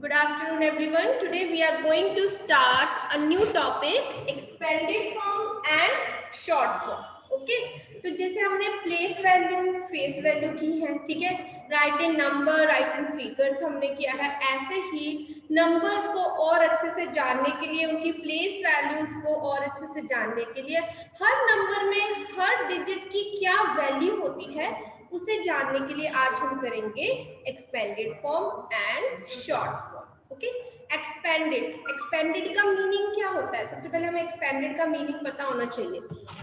Good afternoon, everyone. Today we are going to start a new topic, expanded form and short form. Okay? तो जैसे हमने place value, face value की है, ठीक है? Right इन number, right इन figures हमने किया है। ऐसे ही नंबर्स को और अच्छे से जानने के लिए, उनकी प्लेस वैल्यूज को और अच्छे से जानने के लिए, हर नंबर में हर डिजिट की क्या वैल्यू होती है उसे जानने के लिए आज हम करेंगे expanded form and short form. Okay, expanded का मीनिंग क्या होता है? सबसे पहले हमें एक्सपेंडेड का मीनिंग पता होना चाहिए।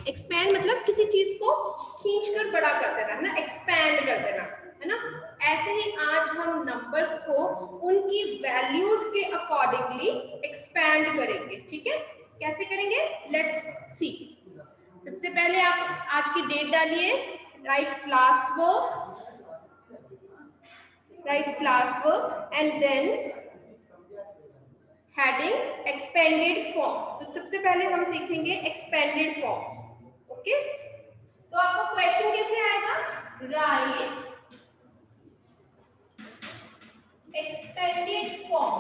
एक्सपेंड मतलब किसी चीज को खींचकर बड़ा कर देना, है ना, एक्सपैंड कर देना, है ना। ऐसे ही आज हम नंबर्स को उनकी वैल्यूज के अकॉर्डिंगली एक्सपैंड करेंगे। ठीक है, कैसे करेंगे? Let's see. सबसे पहले आप आज की डेट डालिए, write class work and then heading expanded form। तो सबसे पहले हम सीखेंगे एक्सपेंडेड फॉर्म। ओके, तो आपको क्वेश्चन कैसे आएगा? राइट एक्सपेंडेड फॉर्म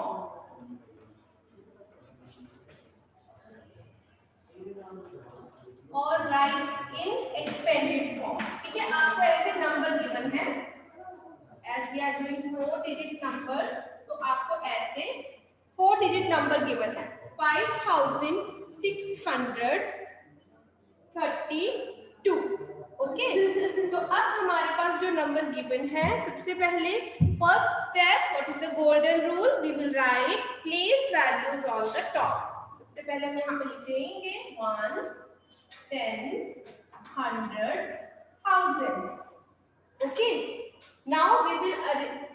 और राइट इन एक्सपेंडेड फॉर्म। ठीक है, आपको ऐसे नंबर गिवन है, as we are doing 4 digit numbers, तो आपको ऐसे 4 digit नंबर गिवन है 5632। ओके, तो अब हमारे पास जो नंबर गिवन है, सबसे पहले first step, what is the golden rule? We will write place values on the top. सबसे पहले हम यहाँ पे लिख देंगे ones, tens, hundreds, thousands. Okay, now we will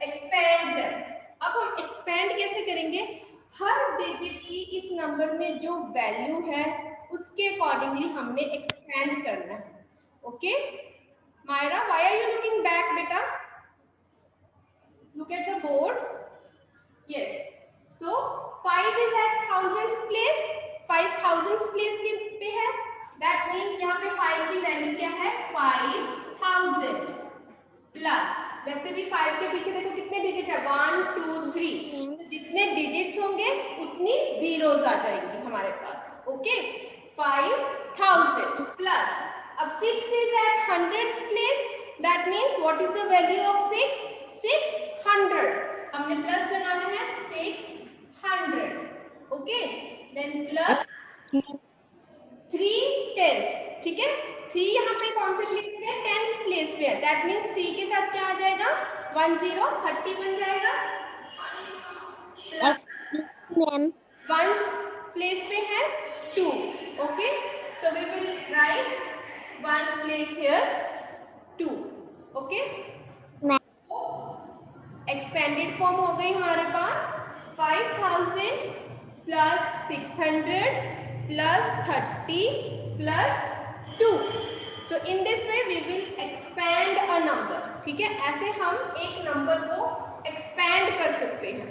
expand them. अब हम एक्सपेंड कैसे करेंगे? हर डिजिट की इस नंबर में जो वैल्यू है उसके अकॉर्डिंगली हमने एक्सपेंड करना है। Okay Myra, why are you looking back बेटा? Look at the board. Yes, so 5 is at thousands place, 5000 place पे है। दैट मींस यहाँ पे 5 की वैल्यू क्या है? 5000 प्लस, वैसे भी 5 के पीछे देखो कितने डिजिट है, 1 2 3, तो जितने डिजिट्स होंगे उतनी जीरोस आ जाएंगी हमारे पास। ओके, 5000 प्लस, अब 6 is at hundreds place, that means what is the value of 6? 600। हमने प्लस लगाना है 600। Okay, then plus 3 tens. ठीक है, 3 यहाँ पे कौन से प्लेस पे है? टेंस प्लेस पे है। दैट मींस 3 के साथ क्या आ जाएगा? 10, 30 बन जाएगा। प्लस वंस प्लेस पे है 2। Okay, so we will write ones place here 2। Okay, expanded form हो गई हमारे पास 5000 plus 600 plus 30 plus 2। So in this way we will expand a number। ठीक है, ऐसे हम एक नंबर को एक्सपैंड कर सकते हैं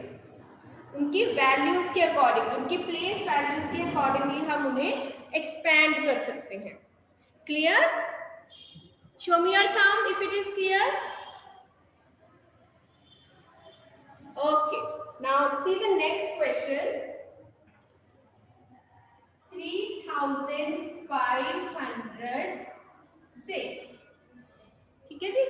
उनकी वैल्यूज के अकॉर्डिंग, उनकी प्लेस वैल्यूज के अकॉर्डिंगली हम उन्हें एक्सपैंड कर सकते हैं। Clear? Show me your thumb if it is clear. Okay, now see the next question। 3506। ठीक है जी,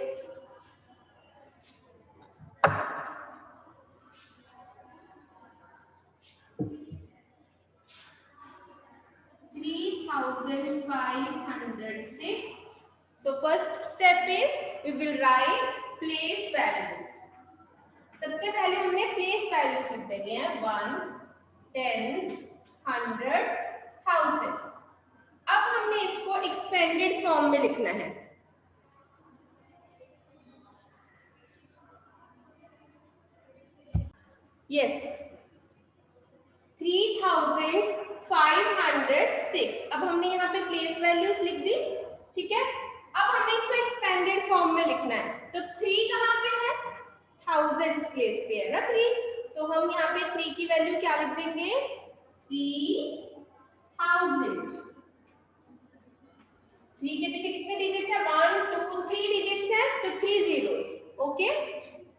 So first step is we will write place values। सबसे पहले हमने प्लेस वैल्यूज लिख देंगे हैं, वंस, टेंस, हंड्रेड्स, थाउजेंड्स। अब हमने इसको एक्सपेंडेड फॉर्म में लिखना है। यस, 3506। अब हमने यहाँ पे प्लेस वैल्यूज लिख दी। ठीक है, अब हमने इसको एक्सपेंडेड फॉर्म में लिखना है। तो 3 कहाँ पे है? थाउजेंड्स प्लेस पे है ना 3, तो हम यहाँ पे 3 की वैल्यू क्या लिख देंगे? 3000। 3 के पीछे कितने डिजिट्स है? 1 2 3 डिजिट्स है, तो 3 zeros। Okay,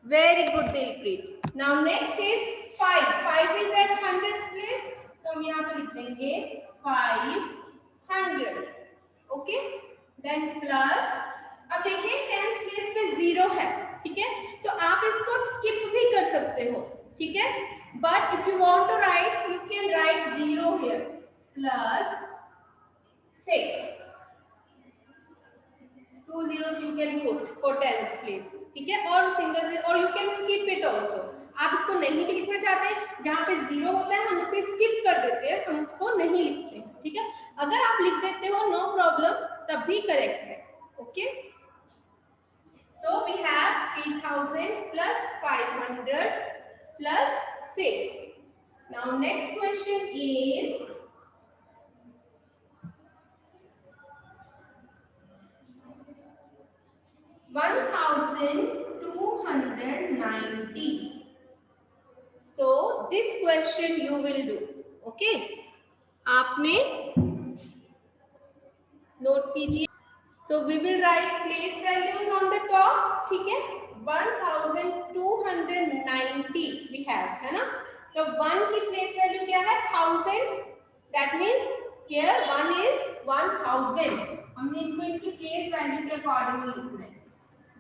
Very good, Dilpreet. Now next is 5. 5 is at hundreds place, तो हम यहाँ पे लिख देंगे 500. ओके, देन प्लस, अब देखिए टेंस प्लेस पे 0 है, ठीक है, तो आप इसको स्किप भी कर सकते हो, ठीक है, but if you want to write you can write 0 here plus 6. 2 zeros you can put for tens place, ठीक है, और सिंगल और you can skip it also. आप इसको नहीं भी लिखना चाहते, जहां पे 0 होता है हम उसे स्किप कर देते हैं, हम उसको नहीं लिखते हैं, ठीक है. अगर आप लिख देते हो नो प्रॉब्लम, तब भी करेक्ट है. Okay, so we have 3000 plus 500 plus 6. Now next question is 1290. So this question you will do. Okay, आपने नोट कीजिए. So we will write place values on the top, ठीक है. 1290 we have, है ना. तो 1 की place value क्या है? 1000. That means here 1 is 1000. हमने इनको इनकी place value के अकॉर्डिंग लिखना है.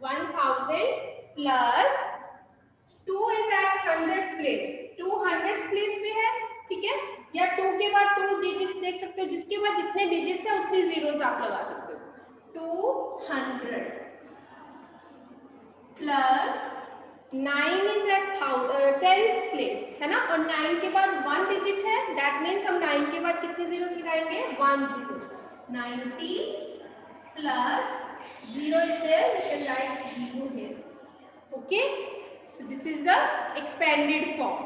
1000 plus 2 is at hundreds place. 2 hundreds place पे है, ठीक है, या 2 के बाद 2 डिजिट्स देख सकते हो, जिसके बाद जितने डिजिट्स है उतनी जीरोस आप लगा सकते हो. 200 plus 9 is at tens place, है ना, और 9 के बाद 1 डिजिट है, दैट मीन्स हम 9 के बाद कितने जीरोस लगाएंगे? 1 0. 90 plus 0 is there, we can write 0 here. Okay, so this is the expanded form.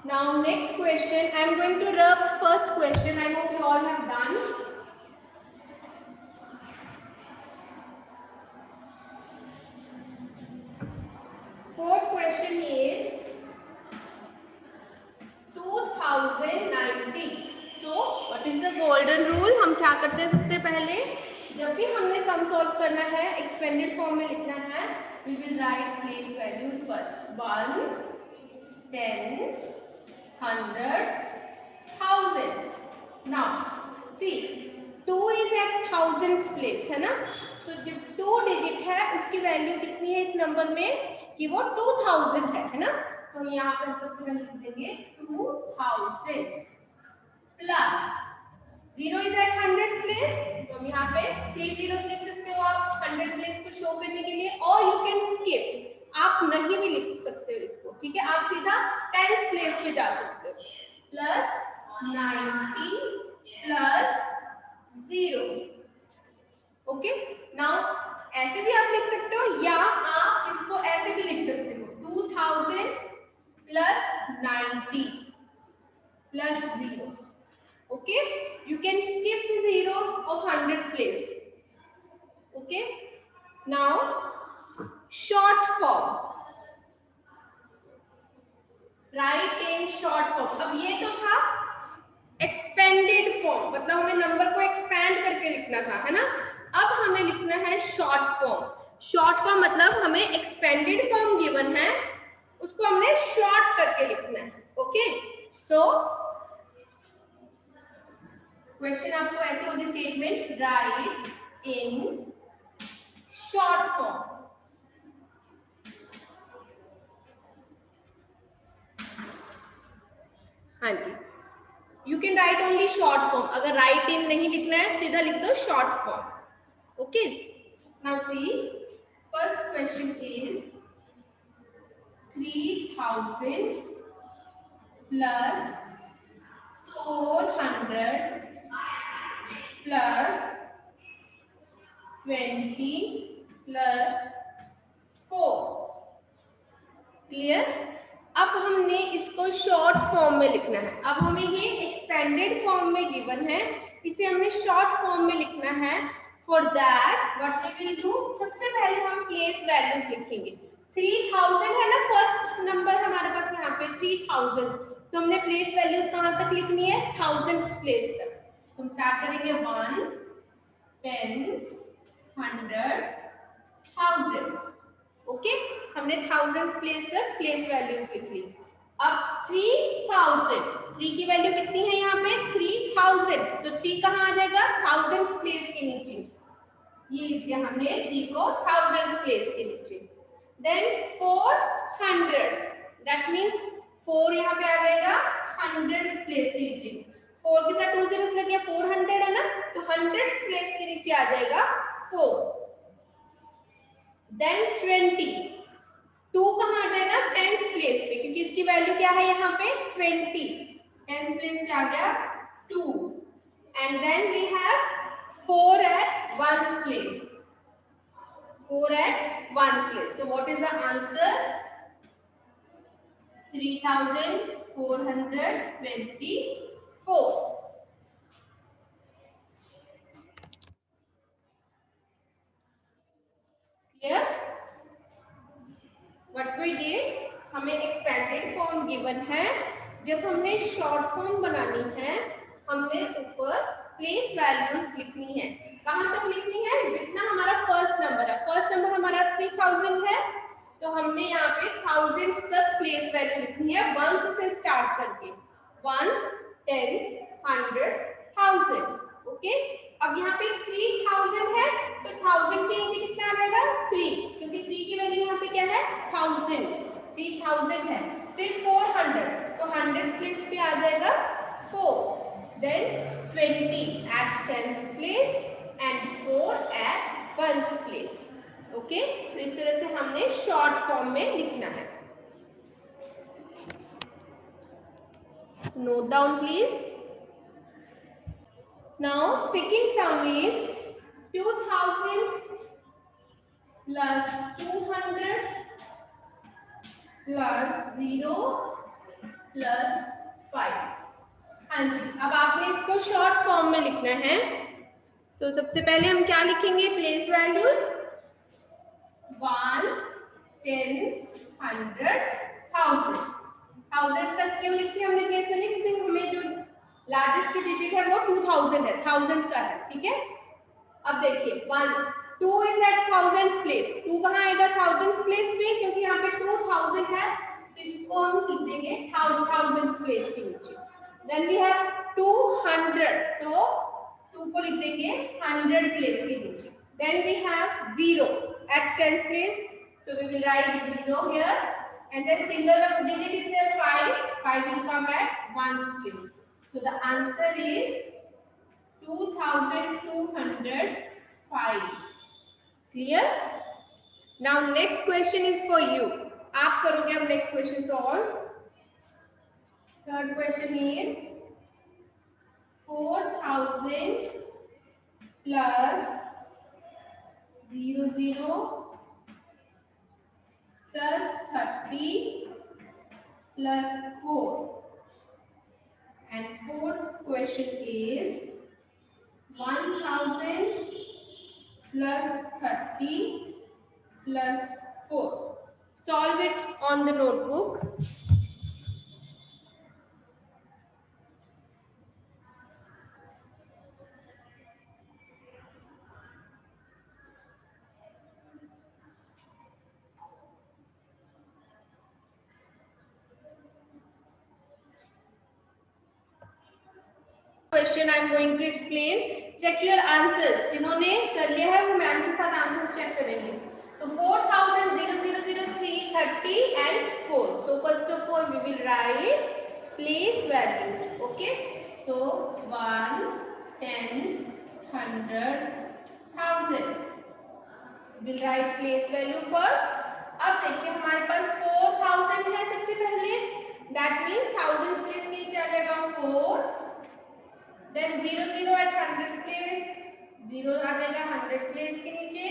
Now next question, I am going to rub first question. I hope you all have done. Fourth question is 2090. So what is the golden rule? हम क्या करते हैं सबसे पहले, जब भी हमने sum solve करना है, एक्सपेंडेड फॉर्म में लिखना है, we will write place values first. Ones, tens, hundreds, thousands. Now see 2 is at thousands place, है ना, तो जो 2 डिजिट है उसकी वैल्यू कितनी है इस नंबर में कि वो 2000 है ना, तो यहाँ पर सबसे पहले लिख देंगे 2000 plus 0 is at hundreds place, तो हम यहाँ पे 3 zeros लिख सकते हो आप 100 place को शो करने के लिए, और यू कैन स्किप, आप नहीं भी लिख सकते हो इसको, ठीक है, आप सीधा टेंस प्लेस पे जा सकते हो. Plus 90 plus 0. ओके, नाउ ऐसे भी आप लिख सकते हो, या आप इसको ऐसे भी लिख सकते हो 2000 plus 90 plus 0. Okay, you can skip the zeros of hundreds place. Okay, now short form, write in short form. अब ये तो था expanded form, मतलब हमें नंबर को expand करके लिखना था, है ना. अब हमें लिखना है short form. short form मतलब हमें expanded form given है, उसको हमने short करके लिखना है. Okay, so क्वेश्चन आपको ऐसे होगी, statement write in short form. हाँ जी, you can write only short form. अगर राइट इन नहीं लिखना है, सीधा लिख दो short form. Okay, now see first question is 3000 plus 400 plus 20 plus 4. Clear. अब हमने इसको शॉर्ट फॉर्म में लिखना है. अब हमें ये एक्सपेंडेड फॉर्म में गिवन है, इसे हमने शॉर्ट फॉर्म में लिखना है. For that what we will do, सबसे पहले हम प्लेस वैल्यूज लिखेंगे. 3000 है ना, फर्स्ट नंबर हमारे पास यहाँ पे 3000, तो हमने प्लेस वैल्यूज कहाँ तक लिखनी है? थाउजेंड्स प्लेस तक. हम स्टार्ट करेंगे ones, tens, hundreds, thousands. Okay, हमने थाउजेंड्स प्लेस तक प्लेस वैल्यूज लिख ली। अब 3000, 3 की वैल्यू कितनी है यहाँ पे 3000, तो 3 कहाँ आ जाएगा थाउजेंड्स प्लेस के नीचे, ये लिख दिया हमने 3 को थाउजेंड्स प्लेस के नीचे। देन 400, दैट मींस 4 यहाँ पे आ जाएगा हंड्रेड्स प्लेस के नीचे, 4 के साथ 2 जीरोस लग गया 400 है ना, तो हंड्रेड्स प्लेस के नीचे आ जाएगा 4। देन 20, 2 कहाँ आ जाएगा टेंस प्लेस पे, क्योंकि इसकी वैल्यू क्या है यहाँ पे 20, टेंस प्लेस पे आ गया 2। And then we have 4 at ones place, 4 at ones place. So what is the answer? 3424. Clear? What we did, हमें एक्सपेंडेड फॉर्म गिवन है, जब हमने शॉर्ट फॉर्म बनानी है हमने ऊपर प्लेस वैल्यूज लिखनी है। कहाँ तक लिखनी है, जितना हमारा फर्स्ट नंबर है, फर्स्ट नंबर हमारा 3000 है, तो हमने यहाँ पे थाउजेंड्स तक प्लेस वैल्यू लिखनी है, वंस से स्टार्ट करके, ones, tens, hundreds, thousands. Okay, अब यहाँ पे 3000 है, तो 1000 के नीचे कितना आ जाएगा 3, क्योंकि 3 की वैल्यू यहाँ पे क्या है 1000, 3000 है। फिर 400, तो 100 प्लेस पे आ जाएगा 4, then 20 at tens place and 4 at ones place। ओके, तो इस तरह से हमने शॉर्ट फॉर्म में लिखना है। Note down please. Now second some is 2000 plus 200 plus 0 plus 5। हाँ जी, अब आपने इसको शॉर्ट फॉर्म में लिखना है, तो सबसे पहले हम क्या लिखेंगे place values, ones, tens, hundreds, thousands. Thousands तक क्यों लिखी हमने प्लेस वैल्यू, क्योंकि हमें जो लार्जेस्ट डिजिट है वो 2000 है, 1000 का है, ठीक है। अब देखिए 2 इज एट थाउजेंड्स प्लेस, 2 कहाँ आएगा थाउजेंड्स प्लेस पे, क्योंकि यहाँ पे 2000 है, तो इसको हम लिख देंगे थाउजेंड्स प्लेस के नीचे। देन वी हैव 200, तो 2 को लिख देंगे 100 प्लेस के नीचे। Then we have 0 at tens place, so we will write 0 here, and then single digit is there 5, 5 will come at ones place, so the answer is 2205। Clear? Now next question is for you, आप करोगे अब next question solve। Third question is 4000 plus 00 plus 30 plus 4, and fourth question is 1000 plus 30 plus 4। Solve it on the notebook। Question I am going to explain, check your answers. जिन्होंने कर लिया है वो ma'am के साथ आंसर्स चेक करेंगे। तो 4000, 0, 0, 0, 3, 30 and 4। So first of all we will write place values। Okay, so ones, tens, hundreds, thousands, we'll write place value first। अब देखिए हमारे पास 4000 है सबसे पहले, that means thousands place के नीचे आ जाएगा 4, then 0, 0 at hundreds place, 0 आ जाएगा hundreds place के नीचे,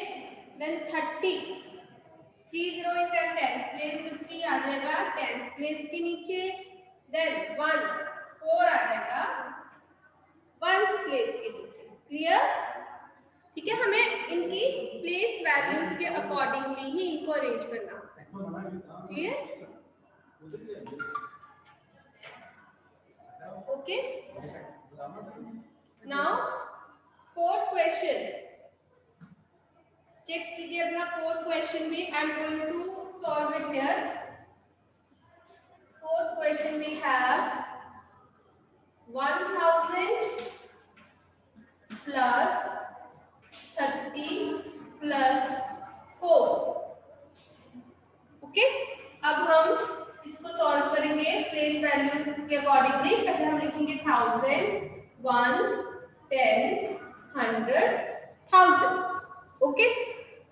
then 30, 3 0 is at tens place, तो 3 आ जाएगा tens place के नीचे, then ones 4 आ जाएगा ones place के नीचे। क्लियर? ठीक है, हमें इनकी प्लेस वैल्यूज के अकॉर्डिंगली ही इनको अरेंज करना होता है। Clear? Okay, now fourth question, check कीजिए अपना फोर्थ क्वेश्चन भी. I am going to solve it here. Fourth question we have 1000 plus 30 plus 4. Okay, अब हम इसको सॉल्व करेंगे प्लेस वैल्यू के अकॉर्डिंगली. पहले हम लिखेंगे 1000 ones, tens, hundreds, thousands. Okay,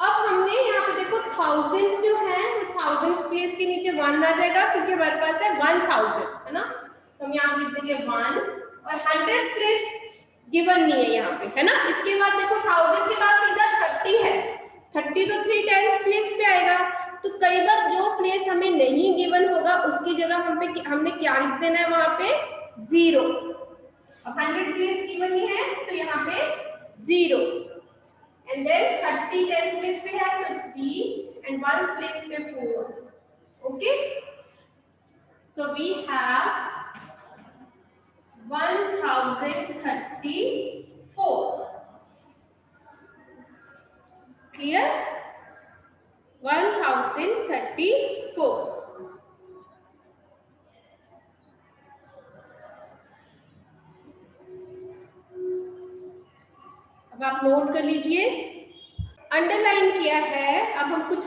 अब हमने यहाँ पे देखो थाउजेंड्स जो है वो थाउजेंड प्लेस के नीचे 1 आ जाएगा क्योंकि हमारे पास है 1000, है ना. तो हम यहाँ पे लिख देंगे 1 और हंड्रेड्स प्लेस गिवन नहीं है यहाँ पे, है ना. इसके बाद देखो 1000 के बाद सीधा 30 है. 30 तो 3 टेंस प्लेस पे आएगा. तो कई बार जो प्लेस हमें नहीं गिवन होगा उसकी जगह हमने क्या लिख देना है वहां पे 0. अब 100 प्लेस गिवन ही है तो यहाँ पे 0 एंड देन 30 टेंस प्लेस पे है तो 3 एंड वंस प्लेस पे 4. Okay, so we have 1034. Clear? 1034. अब आप नोट कर लीजिए. अंडरलाइन किया है. अब हम कुछ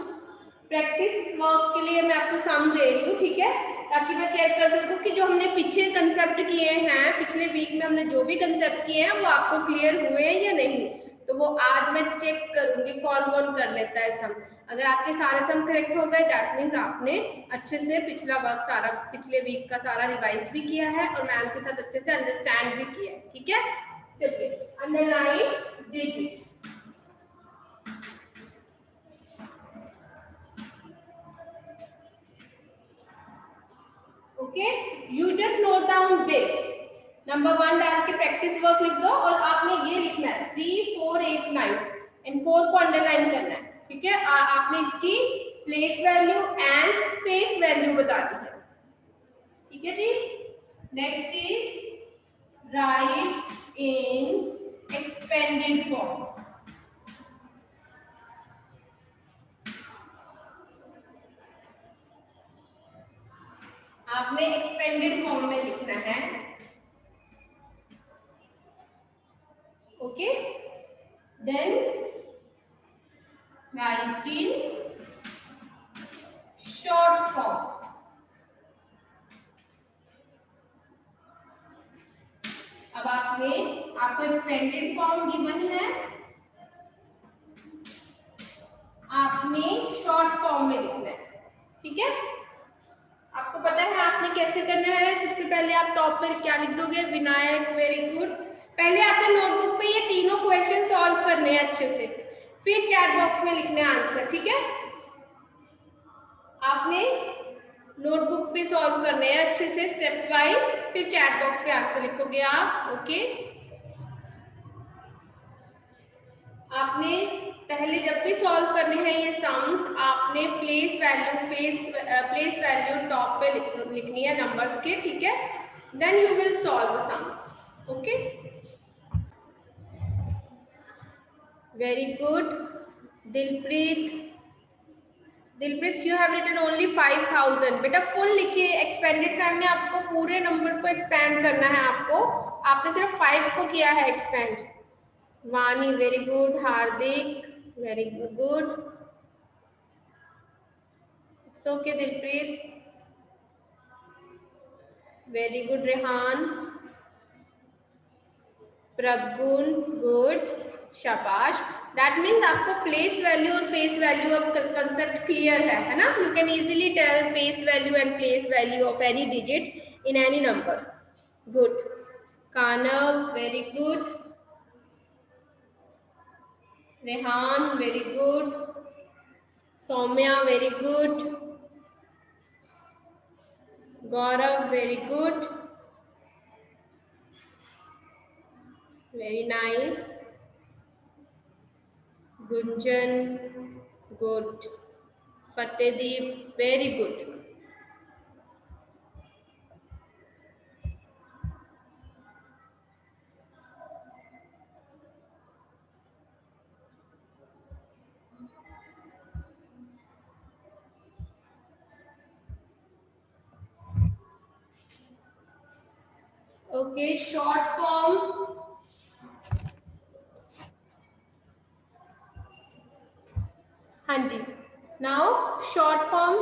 प्रैक्टिस वर्क के लिए मैं आपको सम दे रही हूँ, ठीक है, ताकि मैं चेक कर सकूँ कि जो हमने पीछे कंसेप्ट किए हैं, पिछले वीक में हमने जो भी कंसेप्ट किए हैं वो आपको क्लियर हुए या नहीं. तो वो आज मैं चेक करूंगी कौन कौन कर लेता है सम. अगर आपके सारे सम करेक्ट हो गए दैट मीन्स आपने अच्छे से पिछला वर्क सारा पिछले वीक का सारा रिवाइज भी किया है और मैम के साथ अच्छे से अंडरस्टैंड भी किया है. ठीक है, चलिए underline digit. Okay, you just note down this. Number 1 डाल के प्रैक्टिस वर्क लिख दो और आपने ये लिखना है 3 4 8 9 एंड 4 को अंडरलाइन करना है. ठीक है, आपने इसकी place value and face value बता दी है. ठीक है जी. Next is write in expanded form. आपने एक्सपेंडेड फॉर्म में लिखना है. Okay, then write in short form. अब आपको एक्सपेंडेड फॉर्म गिवन है, आपने शॉर्ट फॉर्म में लिखना है. ठीक है, आपको पता है आपने कैसे करना है. सबसे पहले आप टॉप पर क्या लिख दोगे? Vinayak, very good. पहले आपने नोटबुक पे ये तीनों क्वेश्चन सॉल्व करने हैं अच्छे से, फिर चैट बॉक्स में लिखने हैं आंसर. ठीक है, आपने नोटबुक पे सॉल्व करने हैं अच्छे से स्टेप वाइज, फिर चैट बॉक्स पे आंसर लिखोगे आप. ओके, आपने पहले जब भी सॉल्व करने हैं ये सम्स, आपने प्लेस वैल्यू टॉप पे लिखनी है नंबर्स के. ठीक है, then you will solve the sums. Okay, very good. Dilpreet you have written only 5000. बेटा फुल लिखिए. एक्सपेंडेड फॉर्म में आपको पूरे नंबर्स को एक्सपेंड करना है. आपने सिर्फ 5 को किया है expand. Vani, very good. Hardik, very good. It's okay Dilpreet, very good. Rehan, Prabhun, good, शाबाश. दैट मीन्स आपको प्लेस वैल्यू और फेस वैल्यू अब कंसेप्ट क्लियर है ना. You can easily tell face value and place value of any digit in any number. Good. Kanav, very good. Rehan, very good. Saumya, very good. Gaurav, very good, very nice. Gunjan, good. Fatehdeep, very good. Okay, short form, हाँ जी। Now short form,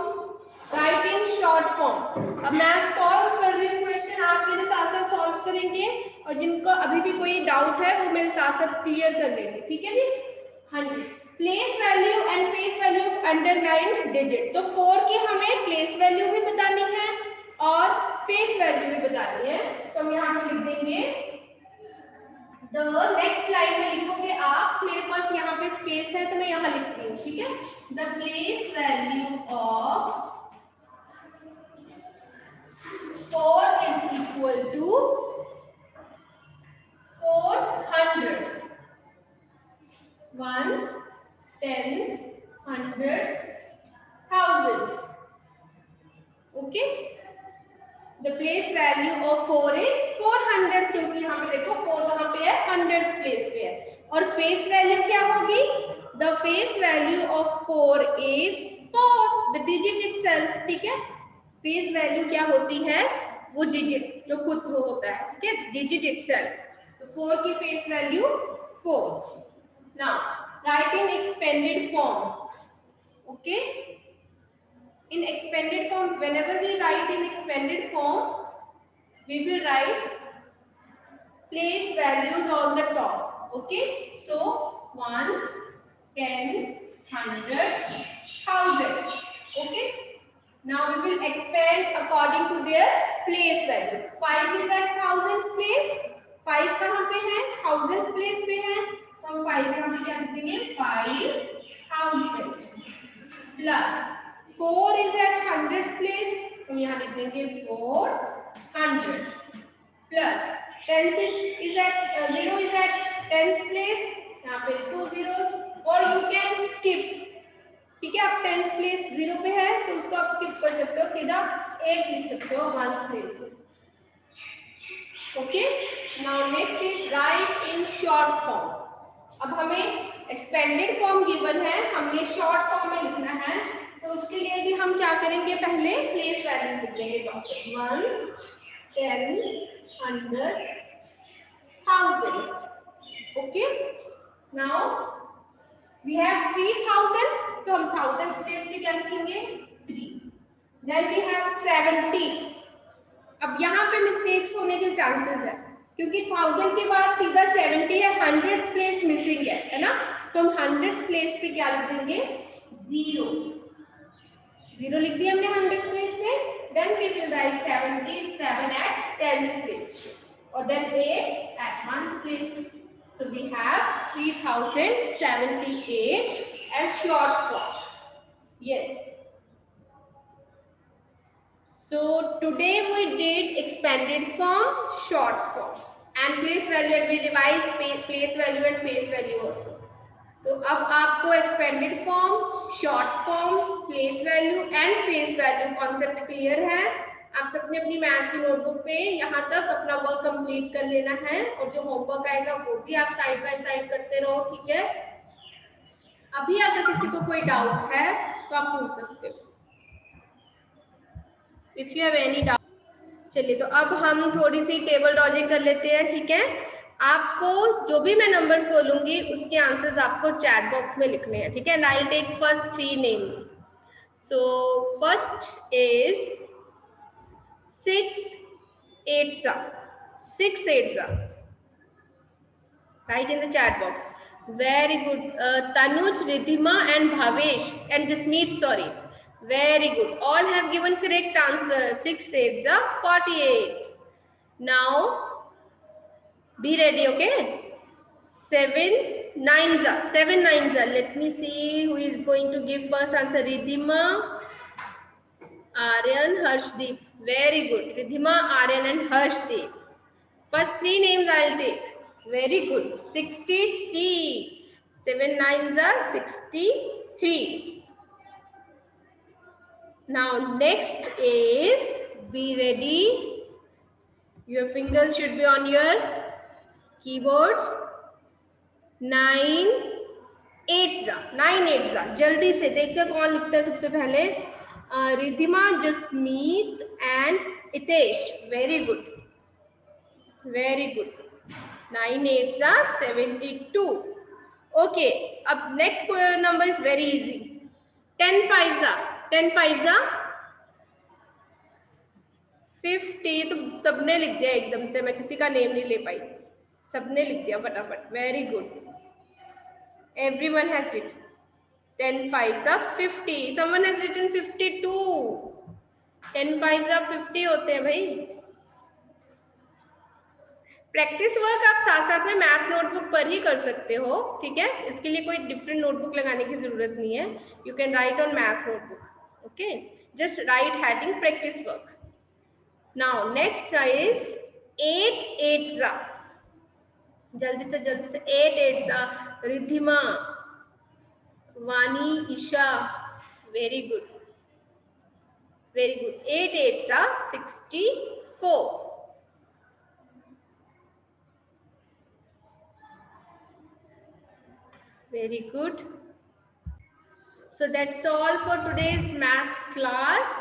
write in short form. अब मैं solve कर रही हूँ question, आप मेरे साथ साथ सॉल्व करेंगे और जिनको अभी भी कोई डाउट है वो मेरे साथ साथ क्लियर कर लेंगे, ठीक है जी। हाँ जी, place value and face value of underlined digit. तो 4 की हमें प्लेस वैल्यू भी बतानी है और फेस वैल्यू भी बतानी है। तो हम यहाँ पे लिख देंगे, द नेक्स्ट लाइन में लिखोगे आप, मेरे पास यहाँ पे स्पेस है तो मैं यहाँ लिख रही हूँ, ठीक है। The place value of 4 is equal to 400 ones, tens, hundreds, thousands. Okay, the place value of 4 is 400, क्योंकि यहाँ पे देखो 4 कहाँ पे है, हंड्रेड्स प्लेस पे है। और फेस वैल्यू क्या होगी, the face value of 4 is 4, the digit itself, ठीक है। फेस वैल्यू क्या होती है, वो डिजिट जो खुद वो होता है, ठीक है, डिजिट इटसेल्फ। तो 4 की face value 4। Now right in expanded form, okay. In expanded form, whenever we write in expanded form, we will write place values on the top, okay. So ones, tens, hundreds, thousands, okay. Now we will expand according to their place value. 5 is at thousands place, 5 कहाँ पे है, thousands place पे है, तो हम 5 कहाँ पे क्या लिख देंगे, 5000 plus 4 is at hundreds place, तो यहाँ लिख देंगे 400 plus 10 is at 0 is at tens place, यहाँ पे 2 zeros, और you can skip, ठीक है। आप टेंस प्लेस 0 पे है तो उसको आप स्किप कर सकते हो, सीधा 8 लिख सकते हो वंस प्लेस पे, okay. Now next is write in short form. अब हमें एक्सपेंडेड फॉर्म गिवन है, हमने शॉर्ट फॉर्म में लिखना है, तो उसके लिए भी हम क्या करेंगे, पहले प्लेस वैल्यू लिख देंगे, ones, tens, hundreds, thousands, okay. Now we have 3000, तो हम थाउजेंड्स प्लेस पे क्या लिखेंगे, 3। Then we have 70। अब यहाँ पे मिस्टेक्स होने के चांसेस है, क्योंकि 1000 के बाद सीधा 70 है, हंड्रेड्स प्लेस मिसिंग है ना। तो हम हंड्रेड्स प्लेस पे क्या लिख देंगे, 0, 0 लिख दिया हमने हंड्रेड्स प्लेस पे। Then we will write 77 at tens place, और then 8 at ones place. So we have 3078 as short form. Yes. So today we did expanded form, short form, and place value, and we revised place value and face value also. तो अब आपको expanded form, short form, place value and face value concept clear है। आप सबने अपनी maths की notebook पे यहाँ तक अपना वर्क कंप्लीट कर लेना है, और जो होमवर्क आएगा वो भी आप साइड बाय साइड करते रहो, ठीक है। अभी अगर किसी को कोई डाउट है तो आप पूछ सकते हो, if you have any doubt. चलिए, तो अब हम थोड़ी सी टेबल डॉजिंग कर लेते हैं, ठीक है। आपको जो भी मैं नंबर्स बोलूंगी उसके आंसर्स आपको चैट बॉक्स में लिखने हैं, ठीक है। And I will take first 3 names. So first is 6 8s, 6 8s. Write in the chat box. Very good. Tanuj, Ridhima and Bhavesh and Jasmeet, sorry. Very good. All have given correct answer. 6 8s, 48. Now, be ready, okay? 7 9s, 7 9s. Let me see who is going to give first answer. Ridhima, Aryan, Harshdeep. Very good. Ridhima, Aryan and Harshdeep. First 3 names I'll take. Very good. 63. 7 9s are 63. Now next is, be ready. Your fingers should be on your keyboards. 9 8s, 9 8s. जल्दी से देखते कौन लिखता है सबसे पहले। Ridhima, Jasmeet and Itesh. Very good. Very good. 9 8s are 72. Okay, अब next number is very easy. 10 5s are 50. तो सबने लिख दिया एकदम से, मैं किसी का नेम नहीं ले पाई, सबने लिख दिया फटाफट. Very good, everyone has written. 10 5s are 50. Someone has written 52. 10 5s are 50 होते हैं भाई. प्रैक्टिस वर्क आप साथ साथ में मैथ नोटबुक पर ही कर सकते हो, ठीक है. इसके लिए कोई डिफरेंट नोटबुक लगाने की जरूरत नहीं है. You can write on math notebook. Okay, just write heading practice work. Now next is 8 8s. जल्दी से 8 8s. Riddhima, Vani, Isha, very good, very good. 8 8s 64. Very good. So that's all for today's maths class.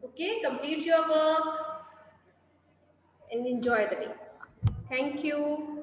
Okay, complete your work and enjoy the day. Thank you.